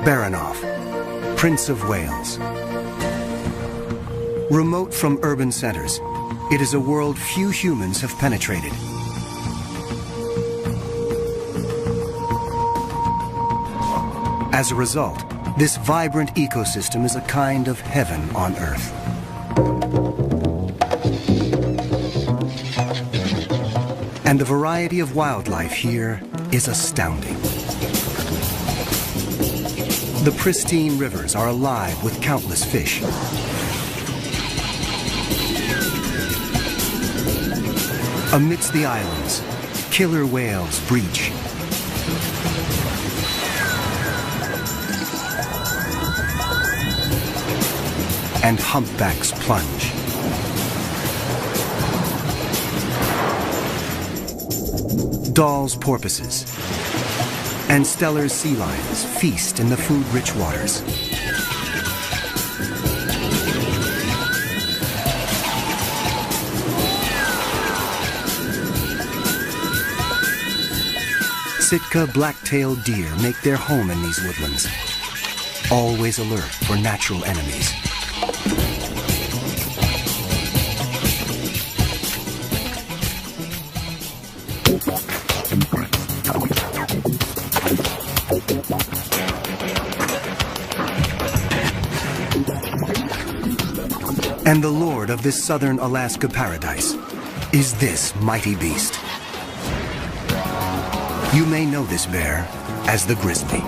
Baranof, Prince of Wales. Remote from urban centers, it is a world few humans have penetrated. As a result, this vibrant ecosystem is a kind of heaven on Earth. And the variety of wildlife here is astounding. The pristine rivers are alive with countless fish. Amidst the islands, killer whales breach. And humpbacks plunge. Dall's porpoises and Steller's sea lions feast in the food-rich waters. Sitka black-tailed deer make their home in these woodlands, always alert for natural enemies. And the lord of this southern Alaska paradise is this mighty beast. You may know this bear as the grizzly.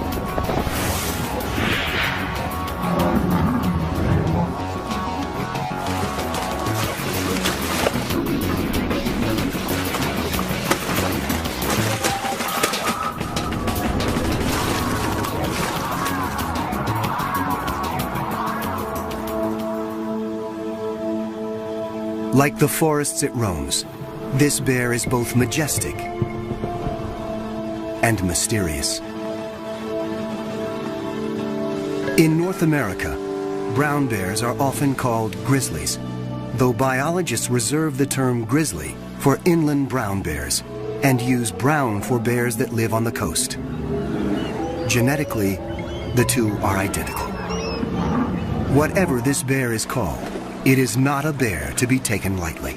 Like the forests it roams, this bear is both majestic and mysterious. In North America, brown bears are often called grizzlies, though biologists reserve the term grizzly for inland brown bears and use brown for bears that live on the coast. Genetically, the two are identical. Whatever this bear is called, it is not a bear to be taken lightly.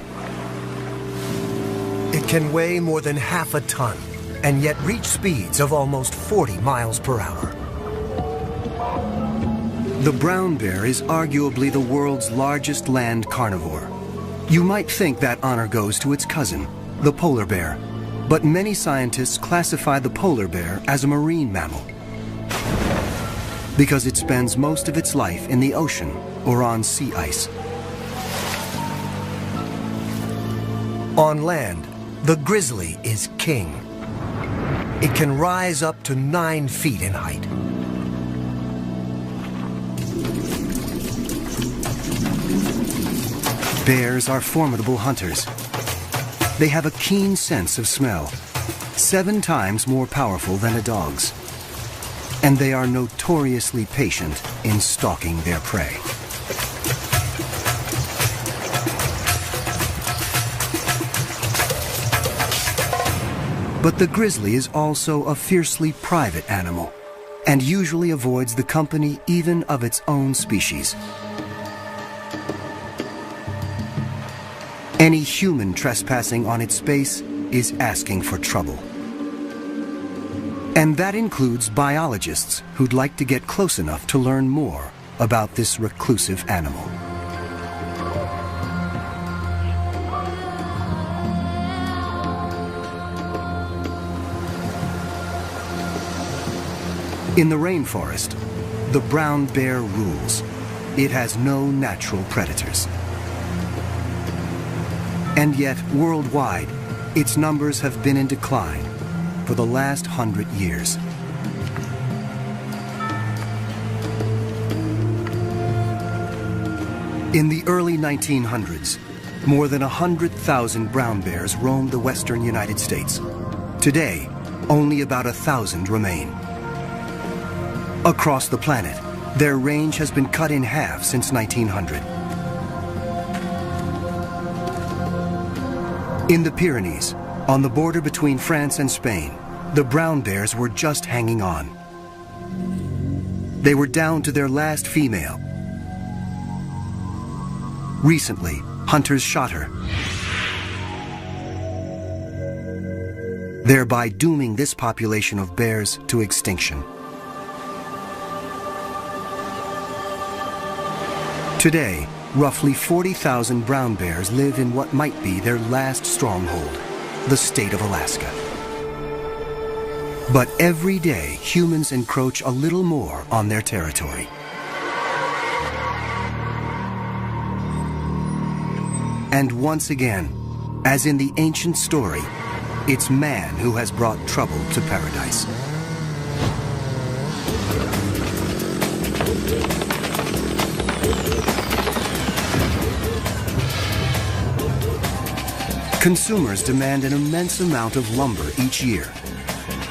It can weigh more than half a ton and yet reach speeds of almost 40 miles per hour. The brown bear is arguably the world's largest land carnivore. You might think that honor goes to its cousin, the polar bear, but many scientists classify the polar bear as a marine mammal because it spends most of its life in the ocean or on sea ice. On land, the grizzly is king. It can rise up to 9 feet in height. Bears are formidable hunters. They have a keen sense of smell, 7 times more powerful than a dog's. And they are notoriously patient in stalking their prey. But the grizzly is also a fiercely private animal and usually avoids the company even of its own species. Any human trespassing on its space is asking for trouble. And that includes biologists who'd like to get close enough to learn more about this reclusive animal. In the rainforest, the brown bear rules. It has no natural predators. And yet, worldwide, its numbers have been in decline for the last 100 years. In the early 1900s, more than 100,000 brown bears roamed the western United States. Today, only about 1,000 remain. Across the planet, their range has been cut in half since 1900. In the Pyrenees, on the border between France and Spain, the brown bears were just hanging on. They were down to their last female. Recently, hunters shot her, thereby dooming this population of bears to extinction. Today, roughly 40,000 brown bears live in what might be their last stronghold, the state of Alaska. But every day, humans encroach a little more on their territory. And once again, as in the ancient story, it's man who has brought trouble to paradise. Consumers demand an immense amount of lumber each year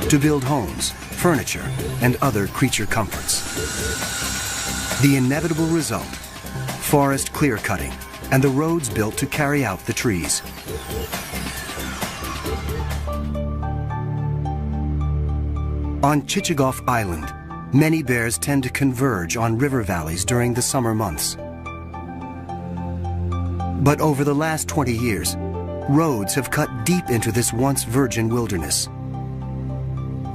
to build homes, furniture, and other creature comforts. The inevitable result: forest clear-cutting and the roads built to carry out the trees. On Chichagof Island, many bears tend to converge on river valleys during the summer months. But over the last 20 years, roads have cut deep into this once virgin wilderness.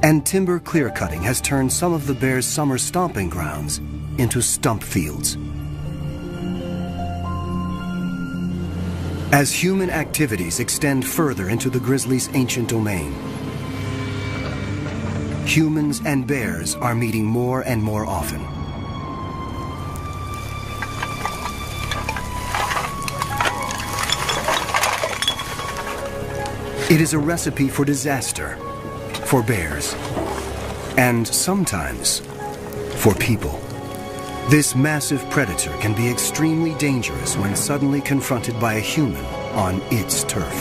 And timber clear-cutting has turned some of the bears' summer stomping grounds into stump fields. As human activities extend further into the grizzly's ancient domain, humans and bears are meeting more and more often. It is a recipe for disaster for bears, and sometimes for people. This massive predator can be extremely dangerous when suddenly confronted by a human on its turf.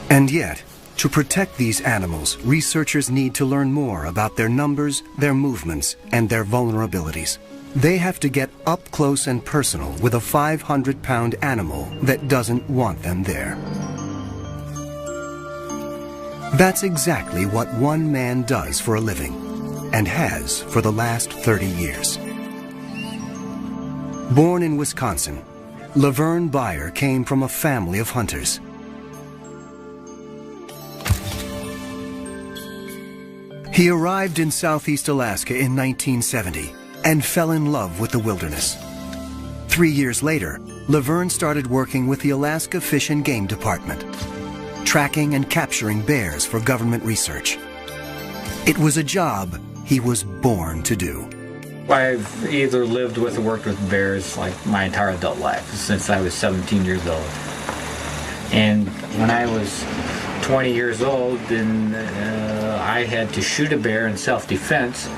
And yet, to protect these animals, researchers need to learn more about their numbers, their movements, and their vulnerabilities. They have to get up close and personal with a 500-pound animal that doesn't want them there. That's exactly what one man does for a living, and has for the last 30 years. Born in Wisconsin, Laverne Beyer came from a family of hunters. He arrived in Southeast Alaska in 1970 and fell in love with the wilderness. 3 years later, Laverne started working with the Alaska Fish and Game Department, tracking and capturing bears for government research. It was a job he was born to do. I've either lived with or worked with bears like my entire adult life, since I was 17 years old. And when I was 20 years old, then I had to shoot a bear in self-defense.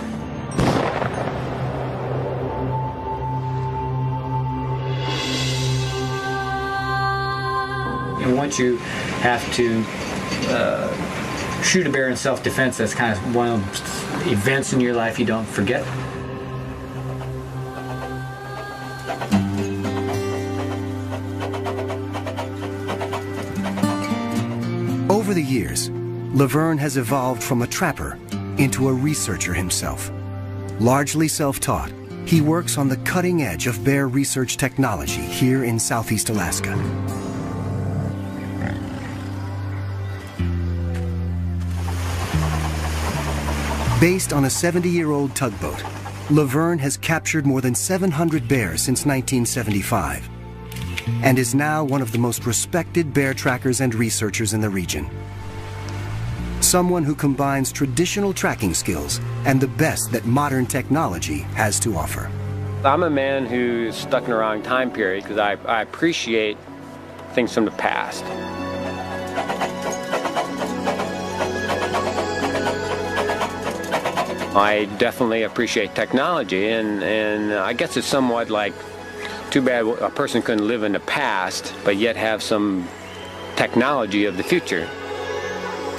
And once you have to shoot a bear in self-defense, that's kind of one of the events in your life you don't forget. Over the years, Laverne has evolved from a trapper into a researcher himself. Largely self-taught, he works on the cutting edge of bear research technology here in Southeast Alaska. Based on a 70-year-old tugboat, Laverne has captured more than 700 bears since 1975 and is now one of the most respected bear trackers and researchers in the region. Someone who combines traditional tracking skills and the best that modern technology has to offer. I'm a man who's stuck in the wrong time period because I appreciate things from the past. I definitely appreciate technology, and I guess it's somewhat like, too bad a person couldn't live in the past, but yet have some technology of the future.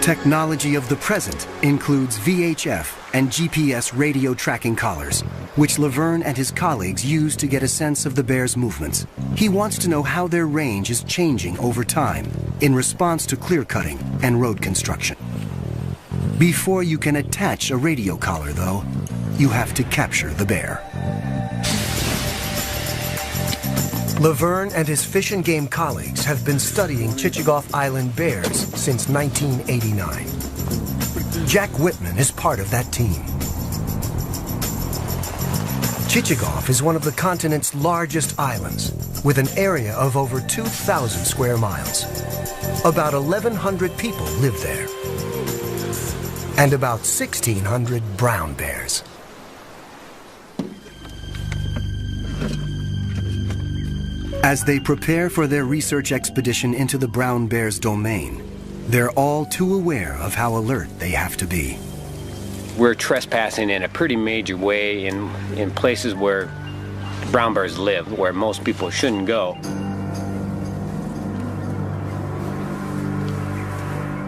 Technology of the present includes VHF and GPS radio tracking collars, which Laverne and his colleagues use to get a sense of the bear's movements. He wants to know how their range is changing over time in response to clear-cutting and road construction. Before you can attach a radio collar, though, you have to capture the bear. Laverne and his Fish and Game colleagues have been studying Chichagof Island bears since 1989. Jack Whitman is part of that team. Chichagof is one of the continent's largest islands, with an area of over 2,000 square miles. About 1,100 people live there, and about 1,600 brown bears. As they prepare for their research expedition into the brown bear's domain, they're all too aware of how alert they have to be. We're trespassing in a pretty major way in places where brown bears live, where most people shouldn't go.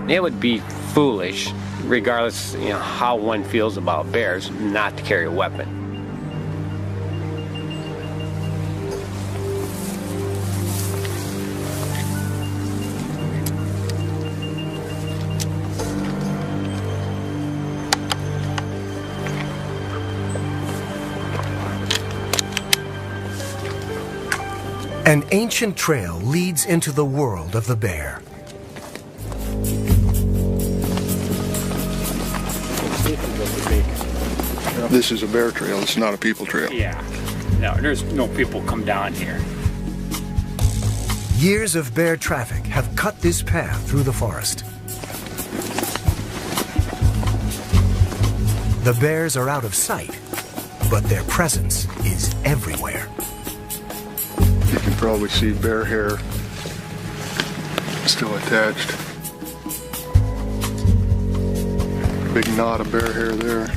It would be foolish, regardless, how one feels about bears, not to carry a weapon. An ancient trail leads into the world of the bear. This is a bear trail, it's not a people trail. Yeah, no, there's no people come down here. Years of bear traffic have cut this path through the forest. The bears are out of sight, but their presence is everywhere. You can probably see bear hair still attached. Big knot of bear hair there.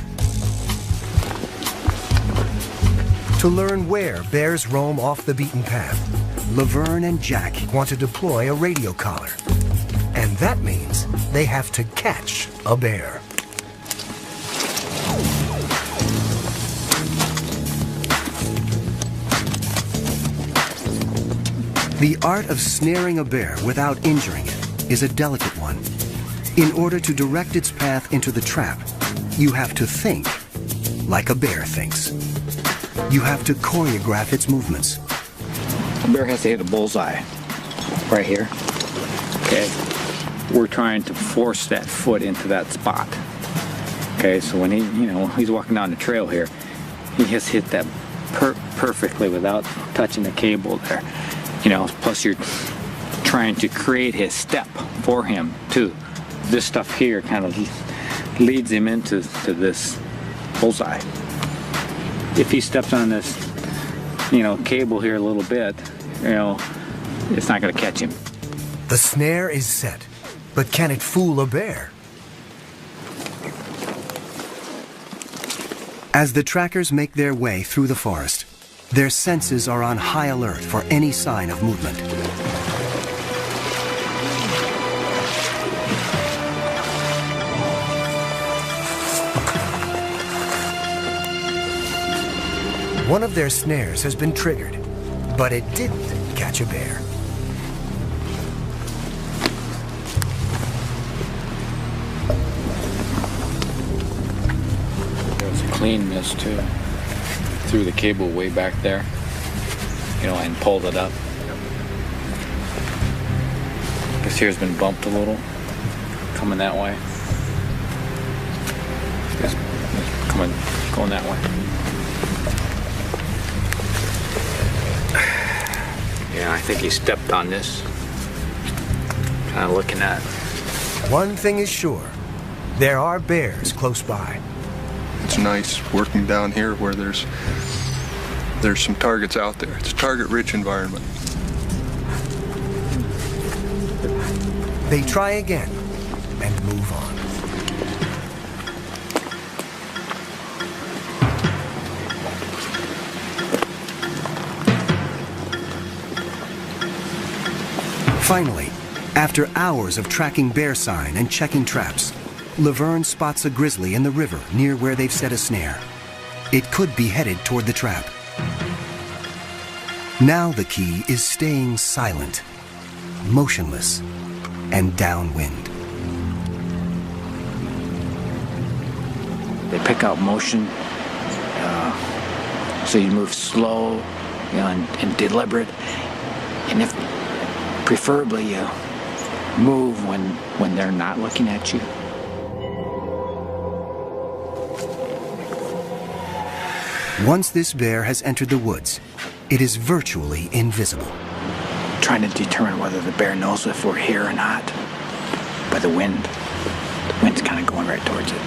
To learn where bears roam off the beaten path, Laverne and Jack want to deploy a radio collar. And that means they have to catch a bear. The art of snaring a bear without injuring it is a delicate one. In order to direct its path into the trap, you have to think like a bear thinks. You have to choreograph its movements. The bear has to hit a bullseye right here. Okay, we're trying to force that foot into that spot. Okay, so when he's walking down the trail here, he has hit that perfectly without touching the cable there. Plus you're trying to create his step for him too. This stuff here kind of leads him into this bullseye. If he steps on this, cable here a little bit, it's not going to catch him. The snare is set, but can it fool a bear? As the trackers make their way through the forest, their senses are on high alert for any sign of movement. One of their snares has been triggered, but it didn't catch a bear. There's a clean miss too. Threw the cable way back there, and pulled it up. This here's been bumped a little, coming that way. It's going that way. Yeah, I think he stepped on this. Kind of looking at it. One thing is sure, there are bears close by. It's nice working down here where there's some targets out there. It's a target-rich environment. They try again and move on. Finally, after hours of tracking bear sign and checking traps, Laverne spots a grizzly in the river near where they've set a snare. It could be headed toward the trap. Now the key is staying silent, motionless, and downwind. They pick out motion, so you move slow, and deliberate. And if preferably you move when they're not looking at you. Once this bear has entered the woods, it is virtually invisible. Trying to determine whether the bear knows if we're here or not by the wind. The wind's kind of going right towards it.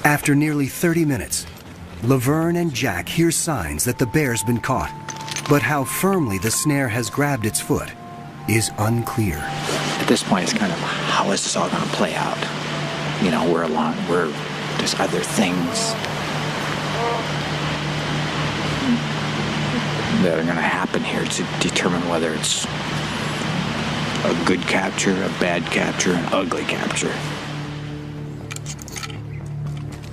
After nearly 30 minutes, Laverne and Jack hear signs that the bear's been caught, but how firmly the snare has grabbed its foot is unclear. At this point, it's kind of, how is this all going to play out? There's other things that are going to happen here to determine whether it's a good capture, a bad capture, an ugly capture.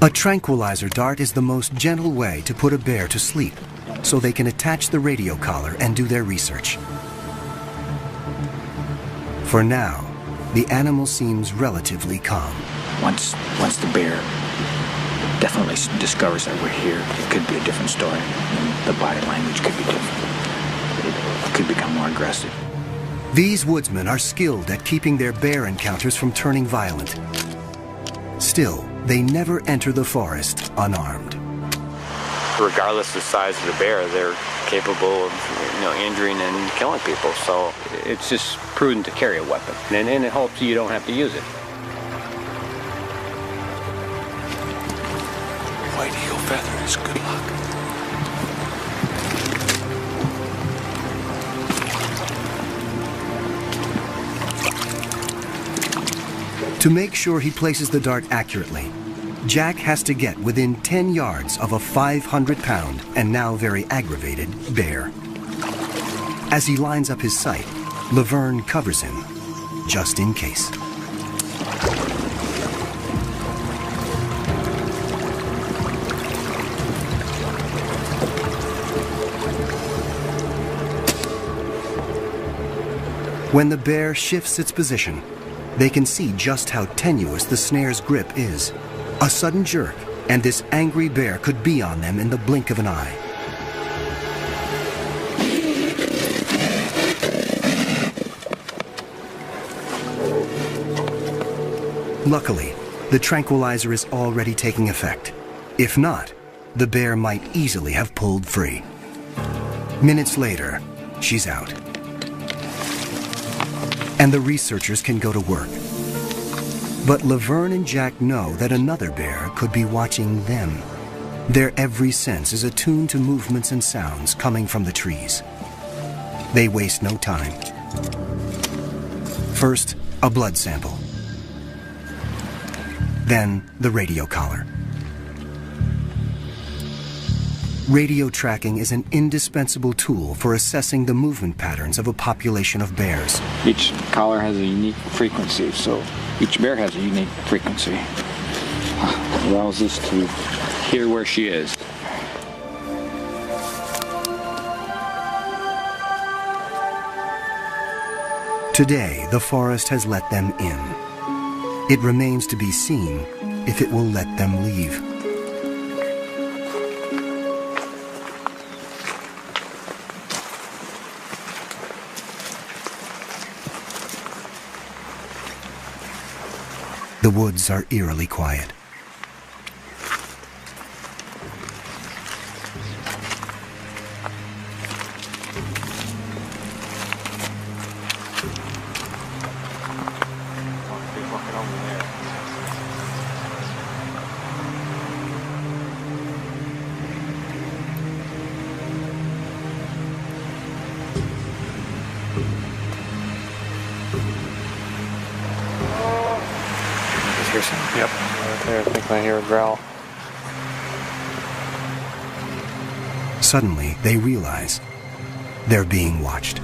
A tranquilizer dart is the most gentle way to put a bear to sleep, so they can attach the radio collar and do their research. For now, the animal seems relatively calm. Once the bear definitely discovers that we're here, it could be a different story. And the body language could be different. It could become more aggressive. These woodsmen are skilled at keeping their bear encounters from turning violent. Still, they never enter the forest unarmed. Regardless of the size of the bear, they're capable of injuring and killing people. So it's just prudent to carry a weapon, and in hopes you don't have to use it. White eagle feather is good luck. To make sure he places the dart accurately, Jack has to get within 10 yards of a 500-pound and now very aggravated bear. As he lines up his sight, Laverne covers him, just in case. When the bear shifts its position, they can see just how tenuous the snare's grip is. A sudden jerk, and this angry bear could be on them in the blink of an eye. Luckily, the tranquilizer is already taking effect. If not, the bear might easily have pulled free. Minutes later, she's out. And the researchers can go to work. But Laverne and Jack know that another bear could be watching them. Their every sense is attuned to movements and sounds coming from the trees. They waste no time. First, a blood sample. Then, the radio collar. Radio tracking is an indispensable tool for assessing the movement patterns of a population of bears. Each collar has a unique frequency, so each bear has a unique frequency. It allows us to hear where she is. Today, the forest has let them in. It remains to be seen if it will let them leave. The woods are eerily quiet. Yep, right there. I think I hear a growl. Suddenly, they realize they're being watched.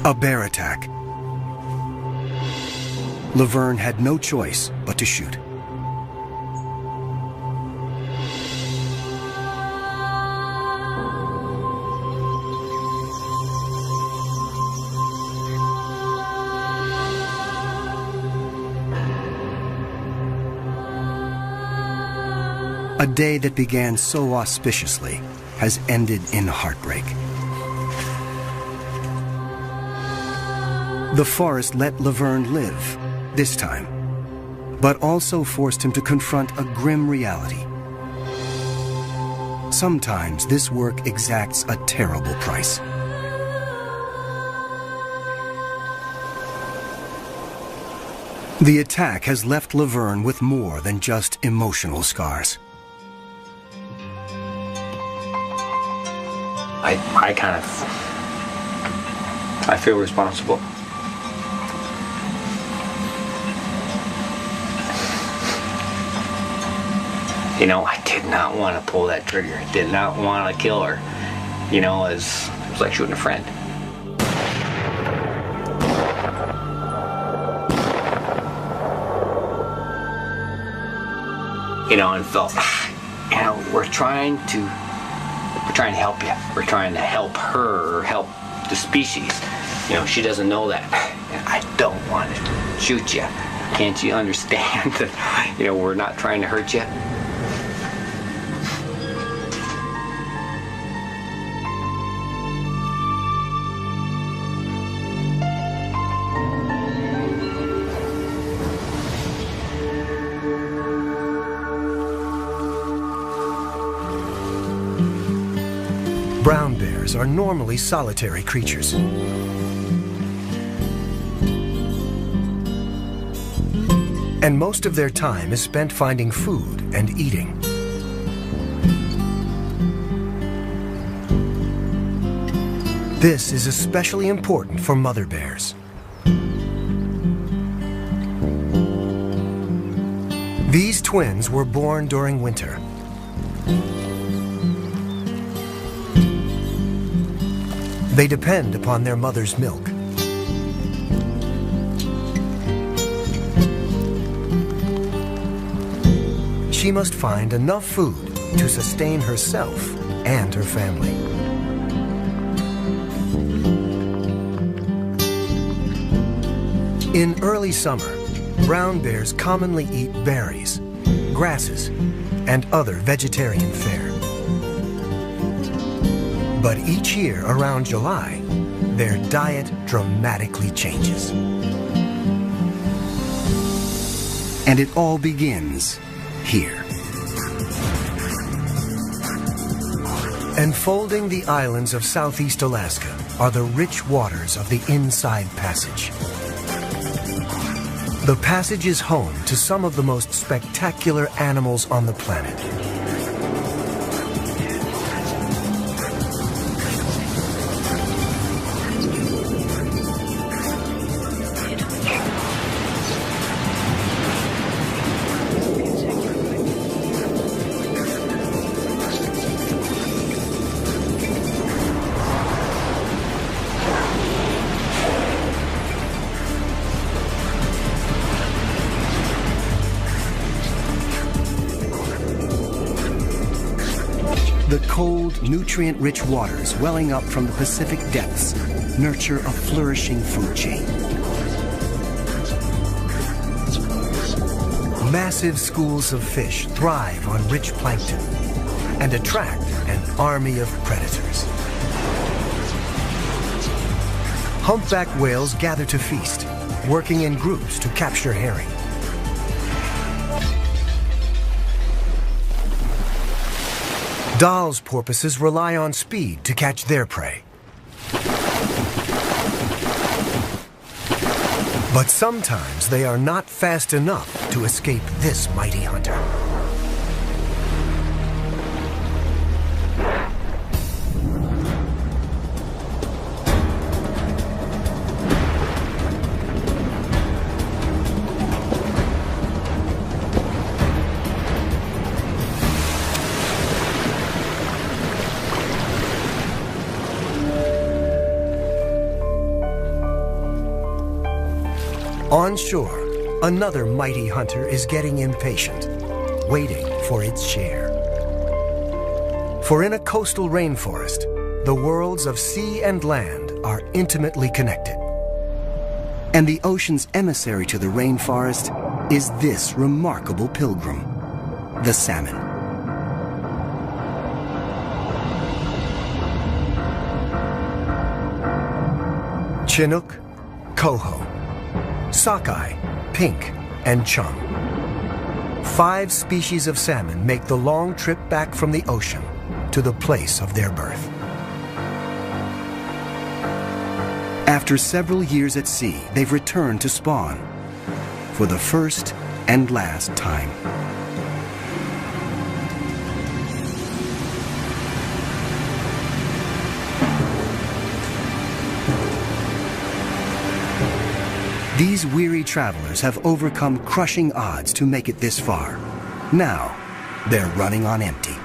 A bear attack. Laverne had no choice but to shoot. A day that began so auspiciously has ended in heartbreak. The forest let Laverne live, this time, but also forced him to confront a grim reality. Sometimes this work exacts a terrible price. The attack has left Laverne with more than just emotional scars. I feel responsible. You know, I did not want to pull that trigger. I did not want to kill her. You know, it was like shooting a friend. You know, and felt, you know, we're trying to help you. We're trying to help her, or help the species. You know, she doesn't know that. I don't want to shoot you. Can't you understand that, you know, we're not trying to hurt you? Brown bears are normally solitary creatures. And most of their time is spent finding food and eating. This is especially important for mother bears. These twins were born during winter. They depend upon their mother's milk. She must find enough food to sustain herself and her family. In early summer, brown bears commonly eat berries, grasses, and other vegetarian fare. But each year around July, their diet dramatically changes. And it all begins here. Enfolding the islands of southeast Alaska are the rich waters of the Inside Passage. The passage is home to some of the most spectacular animals on the planet. The cold, nutrient-rich waters welling up from the Pacific depths nurture a flourishing food chain. Massive schools of fish thrive on rich plankton and attract an army of predators. Humpback whales gather to feast, working in groups to capture herring. Dall's porpoises rely on speed to catch their prey. But sometimes they are not fast enough to escape this mighty hunter. On shore, another mighty hunter is getting impatient, waiting for its share. For in a coastal rainforest, the worlds of sea and land are intimately connected. And the ocean's emissary to the rainforest is this remarkable pilgrim, the salmon. Chinook, coho, sockeye, pink, and chum. 5 species of salmon make the long trip back from the ocean to the place of their birth. After several years at sea, they've returned to spawn for the first and last time. These weary travelers have overcome crushing odds to make it this far. Now, they're running on empty.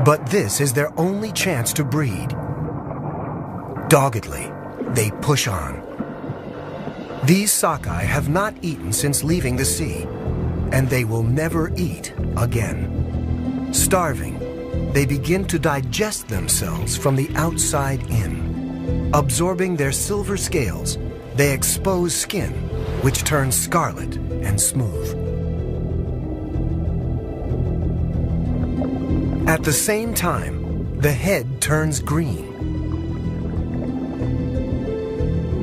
But this is their only chance to breed. Doggedly, they push on. These sockeye have not eaten since leaving the sea, and they will never eat again. Starving, they begin to digest themselves from the outside in. Absorbing their silver scales, they expose skin, which turns scarlet and smooth. At the same time, the head turns green,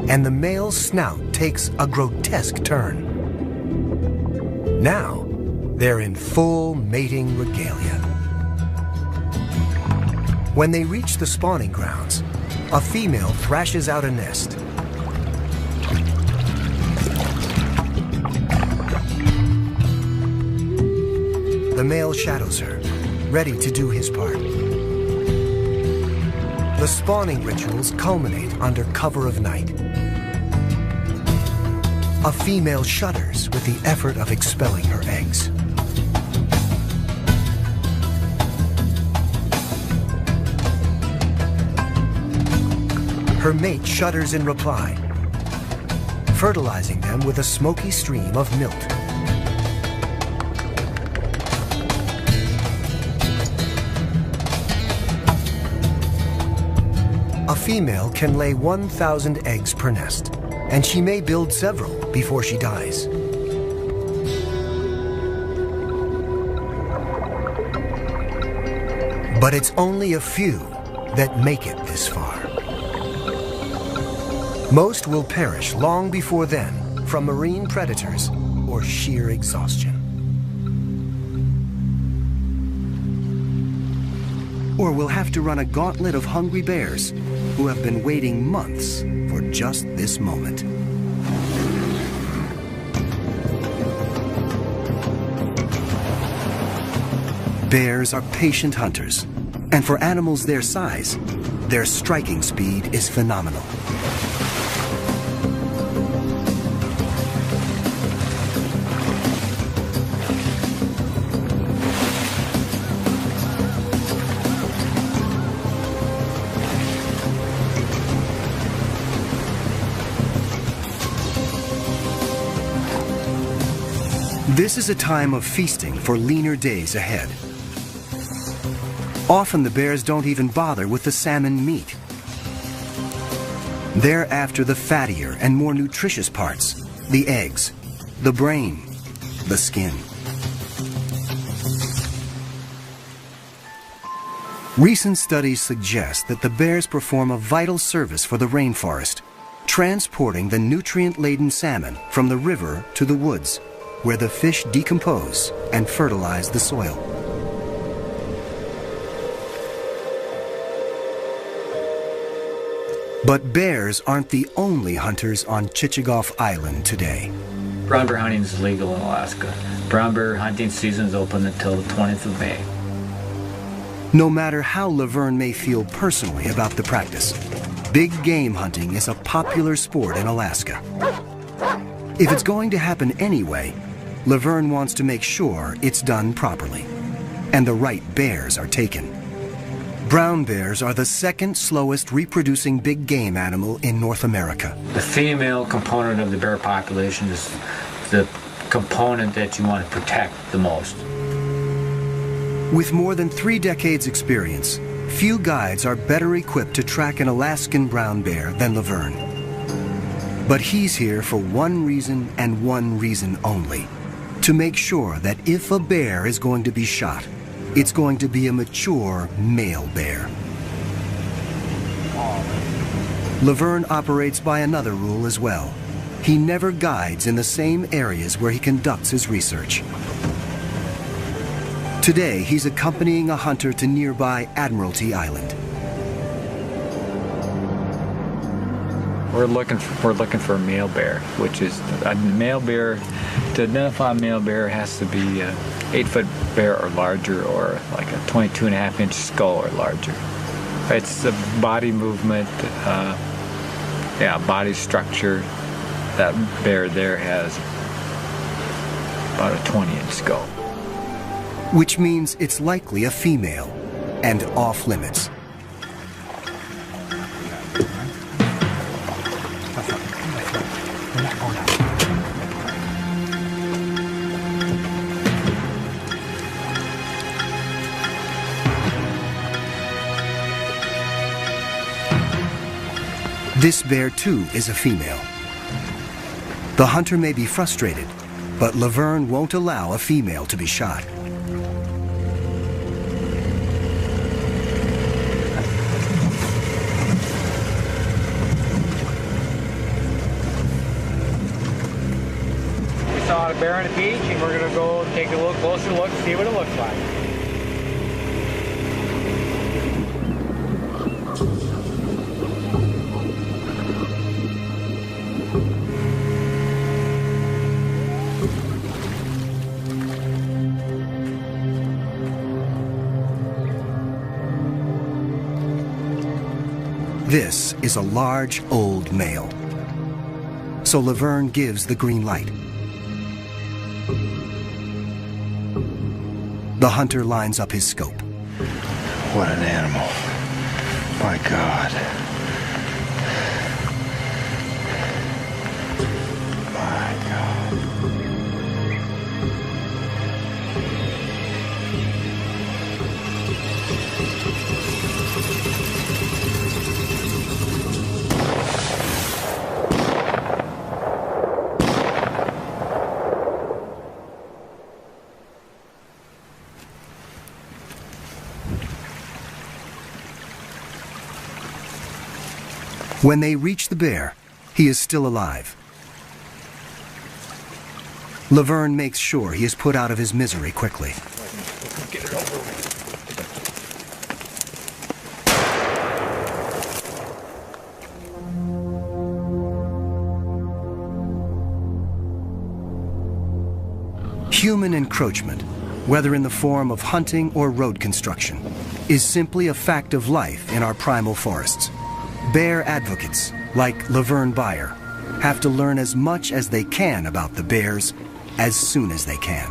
and the male's snout takes a grotesque turn. Now, they're in full mating regalia. When they reach the spawning grounds, a female thrashes out a nest. The male shadows her, ready to do his part. The spawning rituals culminate under cover of night. A female shudders with the effort of expelling her eggs. Her mate shudders in reply, fertilizing them with a smoky stream of milt. A female can lay 1,000 eggs per nest, and she may build several before she dies. But it's only a few that make it this far. Most will perish long before then from marine predators or sheer exhaustion. Or we'll have to run a gauntlet of hungry bears who have been waiting months for just this moment. Bears are patient hunters, and for animals their size, their striking speed is phenomenal. This is a time of feasting for leaner days ahead. Often the bears don't even bother with the salmon meat. They're after the fattier and more nutritious parts, the eggs, the brain, the skin. Recent studies suggest that the bears perform a vital service for the rainforest, transporting the nutrient-laden salmon from the river to the woods, where the fish decompose and fertilize the soil. But bears aren't the only hunters on Chichagof Island today. Brown bear hunting is legal in Alaska. Brown bear hunting season is open until the 20th of May. No matter how Laverne may feel personally about the practice, big game hunting is a popular sport in Alaska. If it's going to happen anyway, Laverne wants to make sure it's done properly, and the right bears are taken. Brown bears are the second slowest reproducing big game animal in North America. The female component of the bear population is the component that you want to protect the most. With more than 3 decades experience, few guides are better equipped to track an Alaskan brown bear than Laverne. But he's here for one reason and one reason only: to make sure that if a bear is going to be shot, it's going to be a mature male bear. Laverne operates by another rule as well. He never guides in the same areas where he conducts his research. Today, he's accompanying a hunter to nearby Admiralty Island. We're looking for a male bear, which is a male bear. To identify a male bear has to be an 8-foot bear or larger, or like a 22.5-inch skull or larger. It's the body movement, body structure. That bear there has about a 20-inch skull. Which means it's likely a female and off limits. This bear too is a female. The hunter may be frustrated, but Laverne won't allow a female to be shot. We saw a bear on the beach, and we're going to go take a little closer look and see what it looks like. This is a large, old male. So Laverne gives the green light. The hunter lines up his scope. What an animal. My God. My God. When they reach the bear, he is still alive. Laverne makes sure he is put out of his misery quickly. Get it over with. Human encroachment, whether in the form of hunting or road construction, is simply a fact of life in our primal forests. Bear advocates, like Laverne Bayer, have to learn as much as they can about the bears as soon as they can.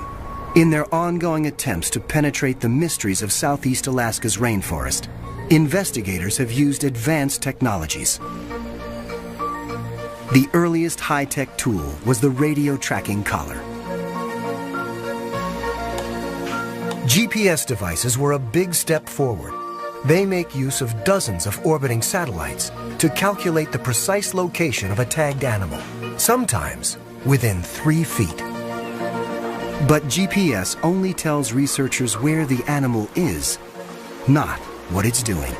In their ongoing attempts to penetrate the mysteries of Southeast Alaska's rainforest, investigators have used advanced technologies. The earliest high-tech tool was the radio tracking collar. GPS devices were a big step forward. They make use of dozens of orbiting satellites to calculate the precise location of a tagged animal, sometimes within 3 feet. But GPS only tells researchers where the animal is, not what it's doing.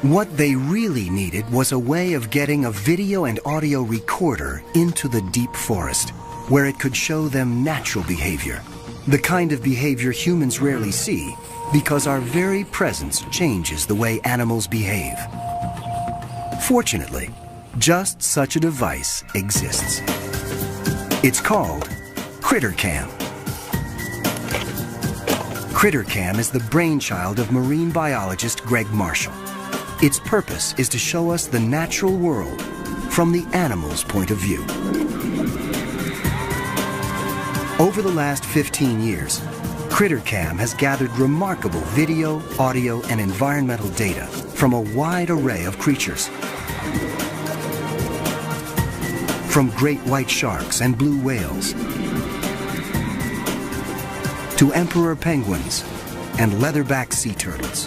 What they really needed was a way of getting a video and audio recorder into the deep forest, where it could show them natural behavior, the kind of behavior humans rarely see, because our very presence changes the way animals behave. Fortunately, just such a device exists. It's called CritterCam. CritterCam is the brainchild of marine biologist Greg Marshall. Its purpose is to show us the natural world from the animal's point of view. Over the last 15 years, CritterCam has gathered remarkable video, audio, and environmental data from a wide array of creatures. From great white sharks and blue whales, to emperor penguins and leatherback sea turtles.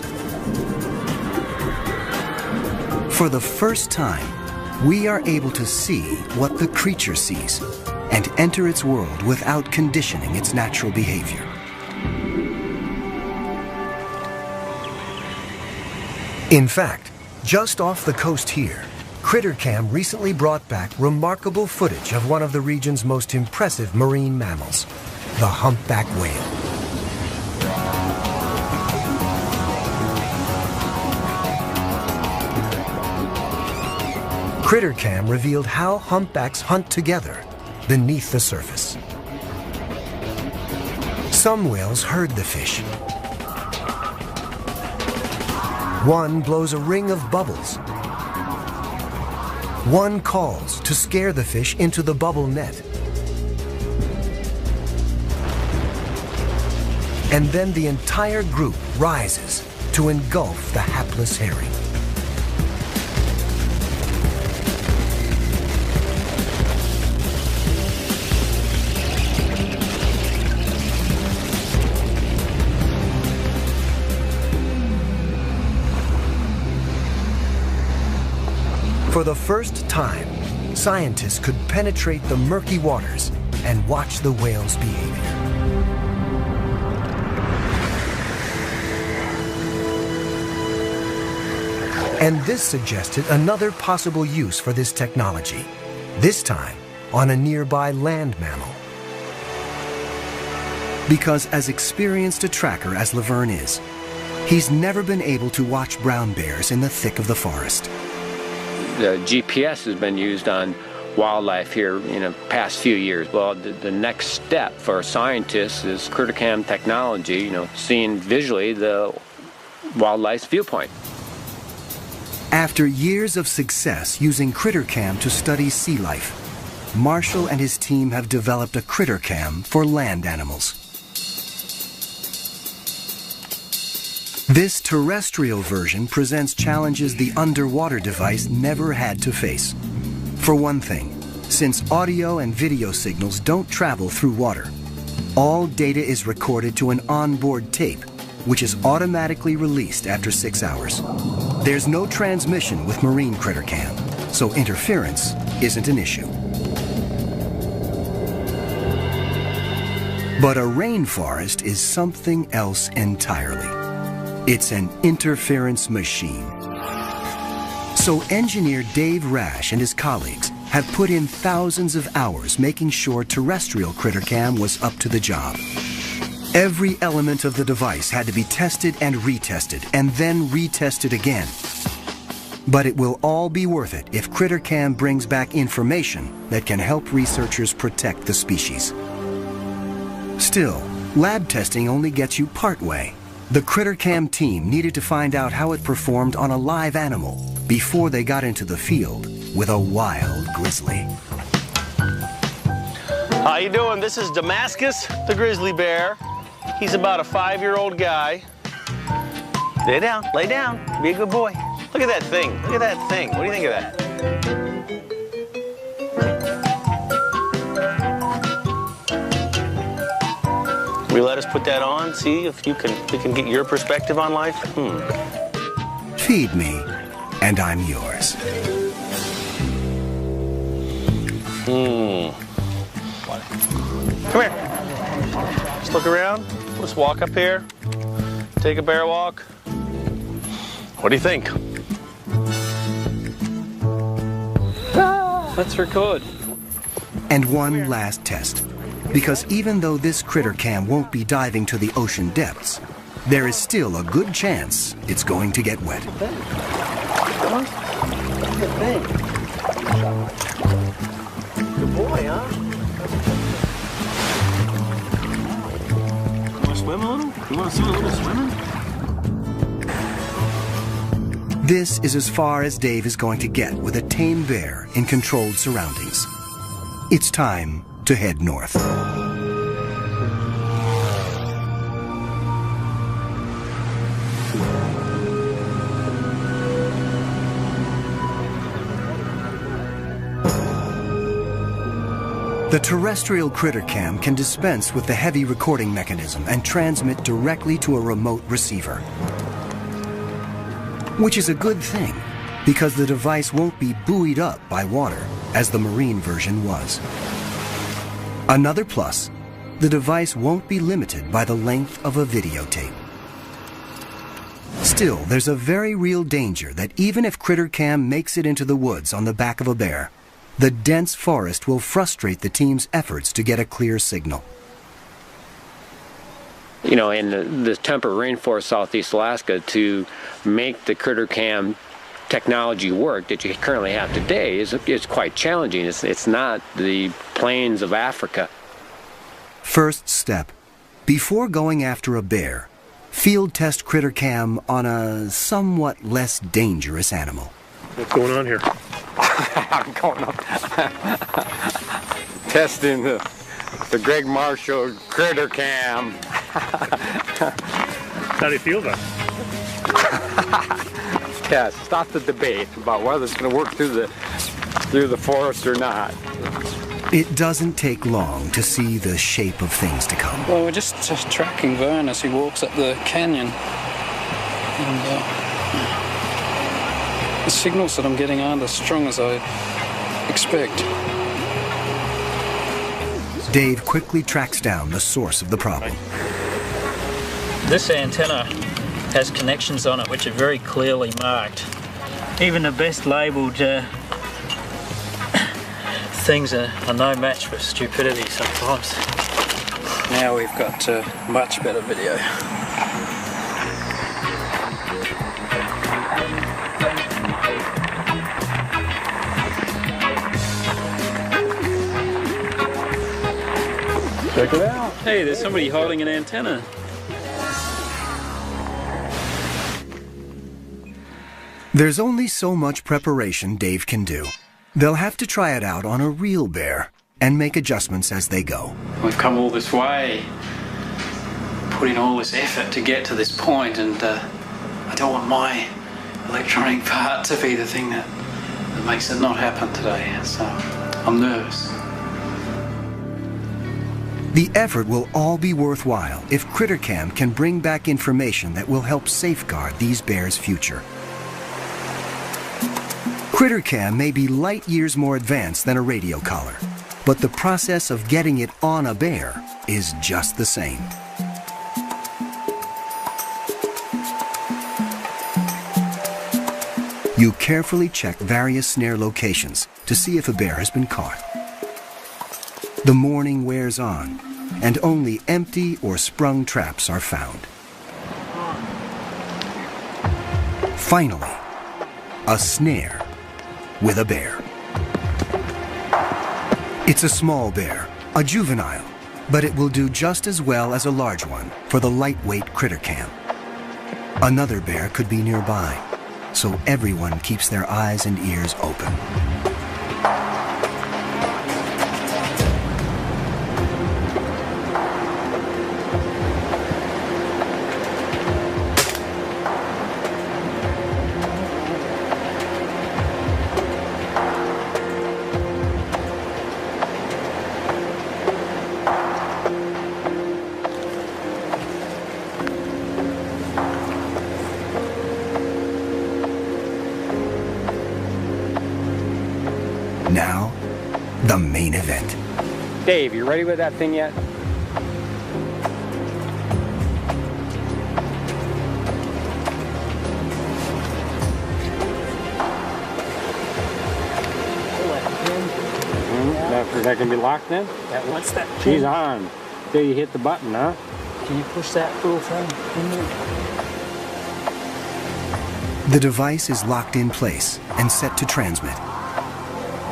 For the first time, we are able to see what the creature sees and enter its world without conditioning its natural behavior. In fact, just off the coast here, CritterCam recently brought back remarkable footage of one of the region's most impressive marine mammals, the humpback whale. CritterCam revealed how humpbacks hunt together beneath the surface. Some whales herd the fish. One blows a ring of bubbles. One calls to scare the fish into the bubble net. And then the entire group rises to engulf the hapless herring. For the first time, scientists could penetrate the murky waters and watch the whale's behavior. And this suggested another possible use for this technology, this time on a nearby land mammal. Because as experienced a tracker as Laverne is, he's never been able to watch brown bears in the thick of the forest. The GPS has been used on wildlife here in the past few years. Well, the next step for scientists is CritterCam technology, seeing visually the wildlife's viewpoint. After years of success using CritterCam to study sea life, Marshall and his team have developed a CritterCam for land animals. This terrestrial version presents challenges the underwater device never had to face. For one thing, since audio and video signals don't travel through water, all data is recorded to an onboard tape, which is automatically released after 6 hours. There's no transmission with marine CritterCam, so interference isn't an issue. But a rainforest is something else entirely. It's an interference machine. So engineer Dave Rash and his colleagues have put in thousands of hours making sure terrestrial CritterCam was up to the job. Every element of the device had to be tested and retested, and then retested again. But it will all be worth it if CritterCam brings back information that can help researchers protect the species. Still, lab testing only gets you part way. The CritterCam team needed to find out how it performed on a live animal before they got into the field with a wild grizzly. How you doing? This is Damascus, the grizzly bear. He's about a 5-year-old guy. Lay down, be a good boy. Look at that thing, look at that thing. What do you think of that? Will you let us put that on, see if we can get your perspective on life? Feed me, and I'm yours. Come here. Just look around. Let's walk up here. Take a bear walk. What do you think? Let's record. And one last test. Because even though this CritterCam won't be diving to the ocean depths, there is still a good chance it's going to get wet. Good boy, huh? You want to swim a little? You want to see a little swimming? This is as far as Dave is going to get with a tame bear in controlled surroundings. It's time to head north. The terrestrial CritterCam can dispense with the heavy recording mechanism and transmit directly to a remote receiver. Which is a good thing, because the device won't be buoyed up by water, as the marine version was. Another plus, the device won't be limited by the length of a videotape. Still, there's a very real danger that even if CritterCam makes it into the woods on the back of a bear, the dense forest will frustrate the team's efforts to get a clear signal. You know, in the temperate rainforest southeast Alaska, to make the CritterCam technology work that you currently have today is quite challenging. It's not the plains of Africa. First step, before going after a bear, field test CritterCam on a somewhat less dangerous animal. What's going on here? I'm going up testing the Greg Marshall CritterCam. How do you feel then? Yeah, stop the debate about whether it's going to work through the forest or not. It doesn't take long to see the shape of things to come. Well, we're just tracking Vern as he walks up the canyon. And the signals that I'm getting aren't as strong as I expect. Dave quickly tracks down the source of the problem. This antenna has connections on it which are very clearly marked. Even the best labelled things are no match for stupidity sometimes. Now we've got much better video. Check it out. Hey, there's somebody holding an antenna. There's only so much preparation Dave can do. They'll have to try it out on a real bear and make adjustments as they go. We've come all this way, put in all this effort to get to this point, and I don't want my electronic part to be the thing that makes it not happen today, so I'm nervous. The effort will all be worthwhile if CritterCam can bring back information that will help safeguard these bears' future. CritterCam may be light years more advanced than a radio collar, but the process of getting it on a bear is just the same. You carefully check various snare locations to see if a bear has been caught. The morning wears on, and only empty or sprung traps are found. Finally, a snare with a bear. It's a small bear, a juvenile, but it will do just as well as a large one for the lightweight CritterCam. Another bear could be nearby, so everyone keeps their eyes and ears open. Now, the main event. Dave, you ready with that thing yet? That can be locked in? What's that? She's on. Till you hit the button, huh? Can you push that little thing in there? The device is locked in place and set to transmit.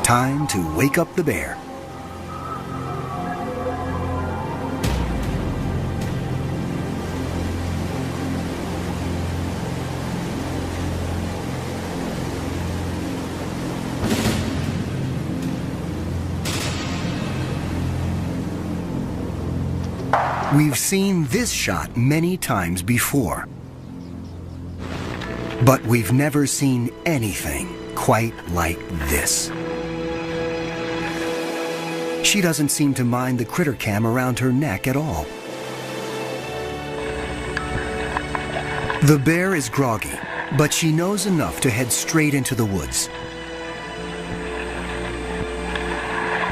Time to wake up the bear. We've seen this shot many times before, but we've never seen anything quite like this. She doesn't seem to mind the critter cam around her neck at all. The bear is groggy, but she knows enough to head straight into the woods.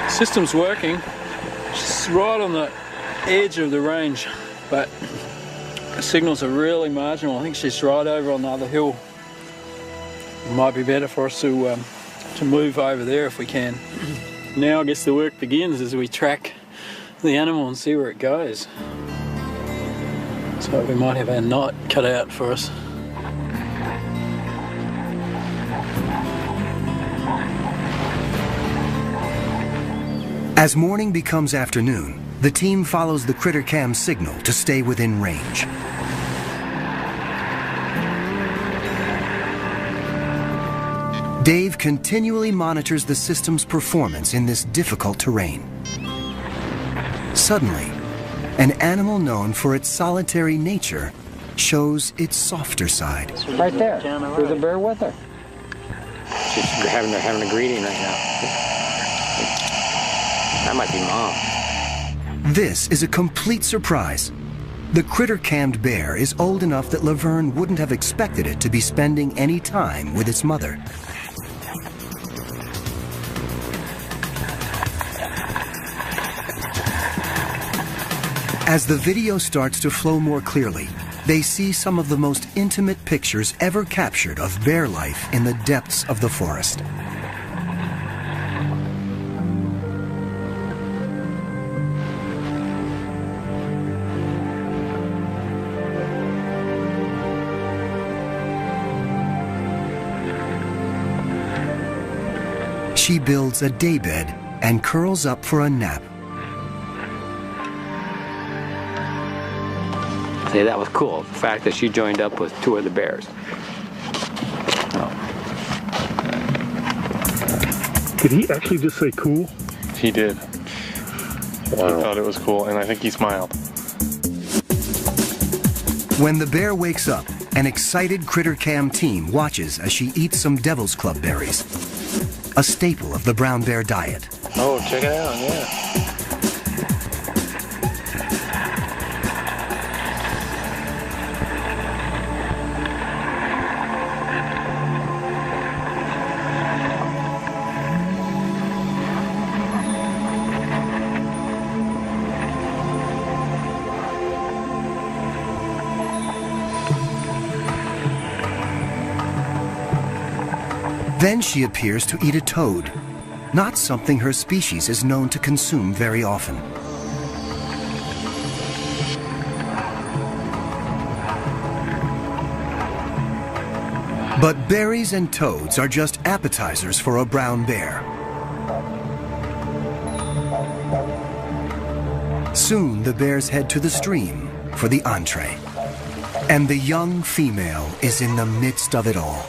System's working. She's right on the edge of the range, but the signals are really marginal. I think she's right over on the other hill. It might be better for us to move over there if we can. Now I guess the work begins as we track the animal and see where it goes. So we might have our night cut out for us. As morning becomes afternoon, the team follows the critter cam signal to stay within range. Dave continually monitors the system's performance in this difficult terrain. Suddenly, an animal known for its solitary nature shows its softer side. Right there. There's a bear with her. She's having a greeting right now. That might be Mom. This is a complete surprise. The critter-cammed bear is old enough that Laverne wouldn't have expected it to be spending any time with its mother. As the video starts to flow more clearly, they see some of the most intimate pictures ever captured of bear life in the depths of the forest. She builds a daybed and curls up for a nap. See, that was cool. The fact that she joined up with two of the bears. Did he actually just say cool? He did. Wow. He thought it was cool, and I think he smiled. When the bear wakes up, an excited Critter Cam team watches as she eats some Devil's Club berries, a staple of the brown bear diet. Oh, check it out, yeah. Then she appears to eat a toad, not something her species is known to consume very often. But berries and toads are just appetizers for a brown bear. Soon the bears head to the stream for the entree. And the young female is in the midst of it all.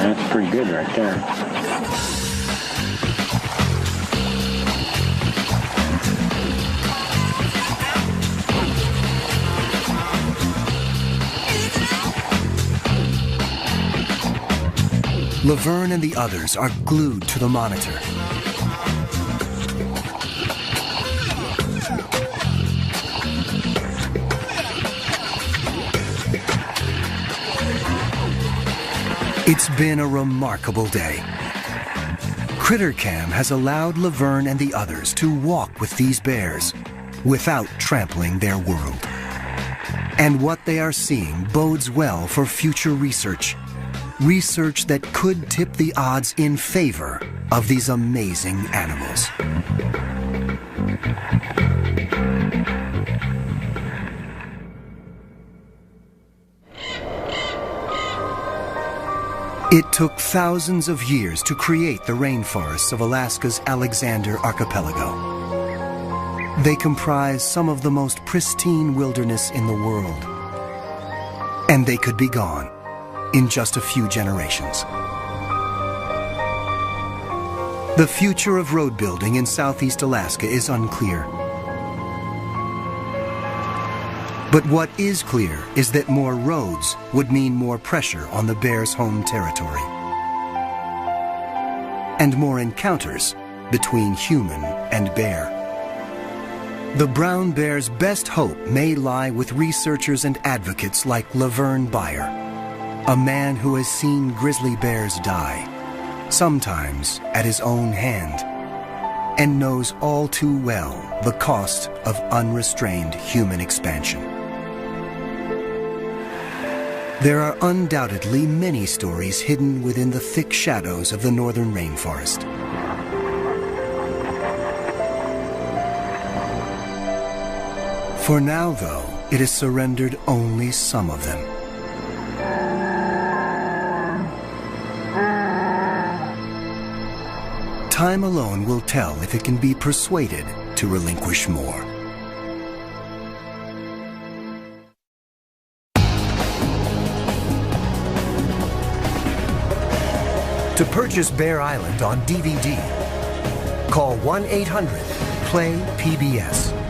That's pretty good right there. Laverne and the others are glued to the monitor. It's been a remarkable day. CritterCam has allowed Laverne and the others to walk with these bears without trampling their world. And what they are seeing bodes well for future research. Research that could tip the odds in favor of these amazing animals. It took thousands of years to create the rainforests of Alaska's Alexander Archipelago. They comprise some of the most pristine wilderness in the world. And they could be gone in just a few generations. The future of road building in southeast Alaska is unclear. But what is clear is that more roads would mean more pressure on the bear's home territory. And more encounters between human and bear. The brown bear's best hope may lie with researchers and advocates like Laverne Beyer, a man who has seen grizzly bears die, sometimes at his own hand, and knows all too well the cost of unrestrained human expansion. There are undoubtedly many stories hidden within the thick shadows of the northern rainforest. For now, though, it has surrendered only some of them. Time alone will tell if it can be persuaded to relinquish more. To purchase Bear Island on DVD, call 1-800-PLAY-PBS.